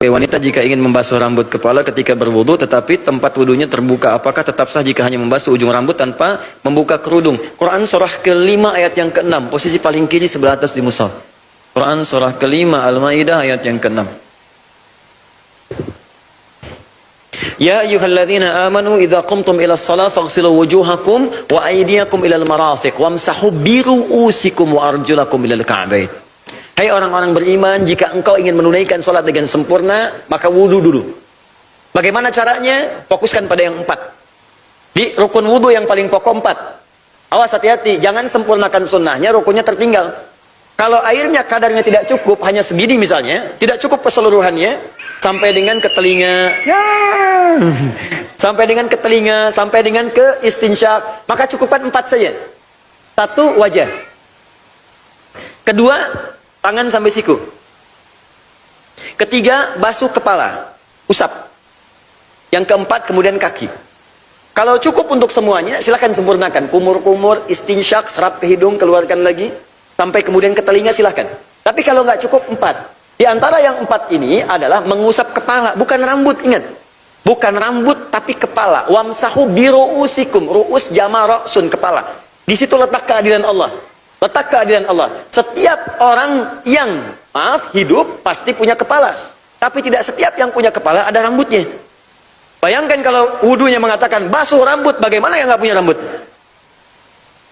Wanita jika ingin membasuh rambut kepala ketika berwudu tetapi tempat wudunya terbuka, apakah tetap sah jika hanya membasuh ujung rambut tanpa membuka kerudung? Quran surah ke-5 ayat yang ke-6, posisi paling kiri sebelah atas di mushaf. Quran surah ke-5 Al-Maidah ayat yang ke-6. Ya ayyuhalladzina amanu idza qumtum ila shalah faghsilu wujuhakum wa aydiyakum ilal marafiq wamsahu bi ru'usikum wa arjulakum ilal ka'bain. Hai orang-orang beriman, jika engkau ingin menunaikan sholat dengan sempurna, maka wudu dulu. Bagaimana caranya? Fokuskan pada yang 4. Di rukun wudu yang paling pokok 4. Awas, hati-hati, jangan sempurnakan sunnahnya, rukunnya tertinggal. Kalau airnya kadarnya tidak cukup, hanya segini misalnya, tidak cukup keseluruhannya, sampai dengan ke telinga, sampai dengan ke telinga, sampai dengan ke istinsyak, maka cukupkan 4 saja. 1, wajah. Kedua, tangan sampai siku. Ketiga, basuh kepala, usap. Yang keempat, kemudian kaki. Kalau cukup untuk semuanya, silakan sempurnakan. Kumur-kumur, istinsyak, serap ke hidung, keluarkan lagi. Sampai kemudian ke telinga, silakan. Tapi kalau nggak cukup, 4. Di antara yang 4 ini adalah mengusap kepala, bukan rambut, ingat. Bukan rambut, tapi kepala. Wamsahu biru'usikum, ru'us jama ra'sun, kepala. Di situ letak keadilan Allah. Letak keadilan Allah. Setiap orang yang hidup pasti punya kepala. Tapi tidak setiap yang punya kepala ada rambutnya. Bayangkan kalau wudunya mengatakan basuh rambut, bagaimana yang nggak punya rambut?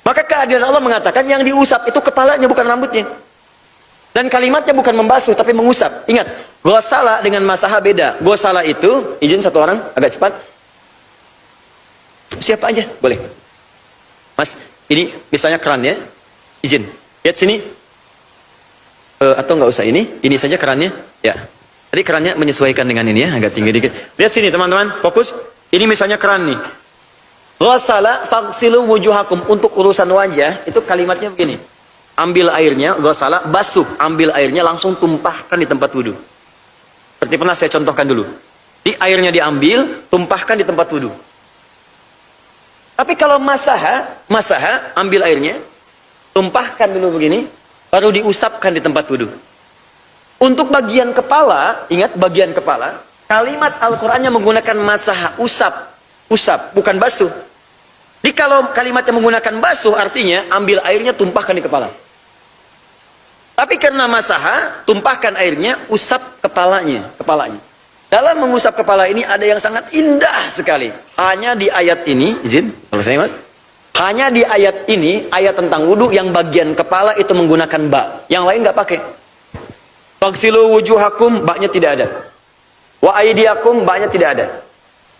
Maka keadilan Allah mengatakan yang diusap itu kepalanya, bukan rambutnya. Dan kalimatnya bukan membasuh tapi mengusap. Ingat, ghasala dengan masaha beda. Ghasala itu, izin satu orang agak cepat. Siapa aja boleh. Mas, ini misalnya keran ya. Izin, lihat sini. Atau nggak usah ini saja kerannya. Ya, tadi kerannya menyesuaikan dengan ini ya, agak tinggi dikit. Lihat sini teman-teman, fokus. Ini misalnya keran nih. Ghasala faghsilu wujuhakum, untuk urusan wajah itu kalimatnya begini. Ambil airnya, ghasala, basuh. Ambil airnya langsung tumpahkan di tempat wudu. Seperti pernah saya contohkan dulu. Di airnya diambil, tumpahkan di tempat wudu. Tapi kalau masaha, ambil airnya, tumpahkan dulu begini, baru diusapkan di tempat wudu. Untuk bagian kepala, ingat bagian kepala, kalimat Al-Qur'annya menggunakan masaha, usap, bukan basuh. Jadi kalau kalimatnya menggunakan basuh, artinya ambil airnya, tumpahkan di kepala. Tapi karena masaha, tumpahkan airnya, usap kepalanya. Dalam mengusap kepala ini ada yang sangat indah sekali. Hanya di ayat ini, izin, kalau saya mas. Hanya di ayat ini, ayat tentang wudu yang bagian kepala itu menggunakan ba. Yang lain nggak pakai. Faghsilu wujuhakum, ba-nya tidak ada. Wa aydiyakum, ba-nya tidak ada.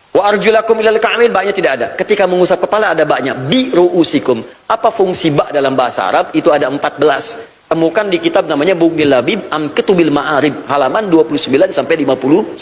Wa arjulakum ilal ka'bain, ba-nya tidak ada. Ketika mengusap kepala ada ba-nya. Bi ru'usikum. Apa fungsi ba dalam bahasa Arab? Itu ada 14. Temukan di kitab namanya Bughnil Labib Am Ketubil Ma'arib, halaman 29 sampai 59.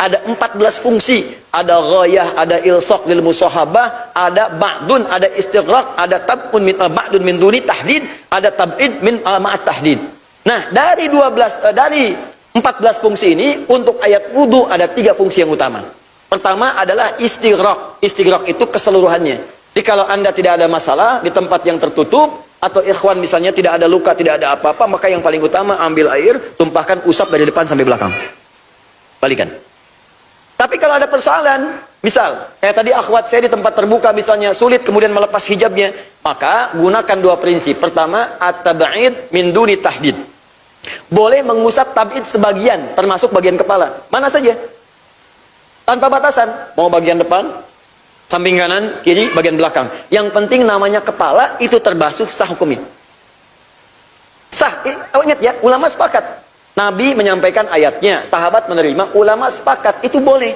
Ada 14 fungsi. Ada ghayah, ada ilsaq lil musahabah, ada ba'dun, ada istighraq, ada tab'un min ba'dun min duni tahdid, ada tab'id min ma'at tahdid. Nah, dari 14 fungsi ini untuk ayat wudu ada 3 fungsi yang utama. Pertama adalah istighraq. Istighraq itu keseluruhannya. Jadi kalau Anda tidak ada masalah di tempat yang tertutup, atau ikhwan misalnya tidak ada luka, tidak ada apa-apa, maka yang paling utama ambil air, tumpahkan, usap dari depan sampai belakang. Balikan. Tapi kalau ada persoalan, misal kayak tadi akhwat saya di tempat terbuka misalnya sulit kemudian melepas hijabnya, maka gunakan 2 prinsip. Pertama, at-tab'id min duni tahdid. Boleh mengusap tab'id sebagian, termasuk bagian kepala. Mana saja. Tanpa batasan, mau bagian depan, samping kanan, kiri, bagian belakang. Yang penting namanya kepala itu terbasuh, sah hukumnya. Sah. Ingat ya, ulama sepakat. Nabi menyampaikan ayatnya, sahabat menerima, ulama sepakat, itu boleh.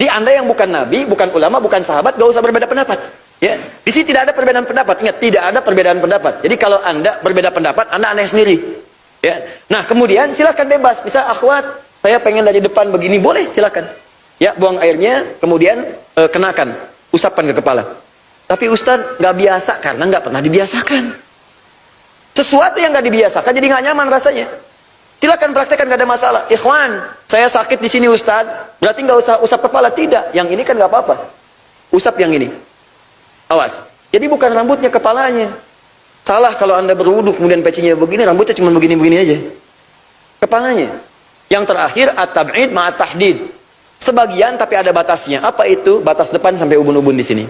Di Anda yang bukan Nabi, bukan ulama, bukan sahabat, gak usah berbeda pendapat. Ya, di sini tidak ada perbedaan pendapat. Ingat, tidak ada perbedaan pendapat. Jadi kalau Anda berbeda pendapat, Anda aneh sendiri. Ya. Nah, kemudian silakan bebas. Misal akhwat, saya pengen dari depan begini, boleh, silakan. Ya, buang airnya, kemudian kenakan. Usapkan ke kepala. Tapi Ustadz nggak biasa karena nggak pernah dibiasakan. Sesuatu yang nggak dibiasakan jadi nggak nyaman rasanya. Silakan praktekkan, nggak ada masalah. Ikhwan, saya sakit di sini Ustadz, berarti nggak usah usap kepala. Tidak, yang ini kan nggak apa-apa. Usap yang ini. Awas. Jadi bukan rambutnya, kepalanya. Salah kalau Anda berwudu kemudian pecinya begini, rambutnya cuma begini-begini aja. Kepalanya. Yang terakhir at-tab'id ma'at tahdid. Sebagian tapi ada batasnya. Apa itu? Batas depan sampai ubun-ubun di sini.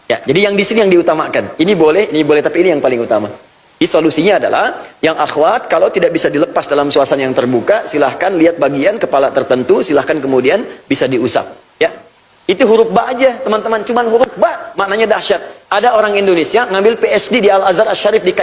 Ya, jadi yang di sini yang diutamakan. Ini boleh, tapi ini yang paling utama. Jadi solusinya adalah yang akhwat kalau tidak bisa dilepas dalam suasana yang terbuka, silahkan lihat bagian kepala tertentu, silahkan kemudian bisa diusap. Ya, itu huruf ba aja teman-teman, cuman huruf ba maknanya dahsyat. Ada orang Indonesia ngambil PSD di Al Azhar Asy-Syarif di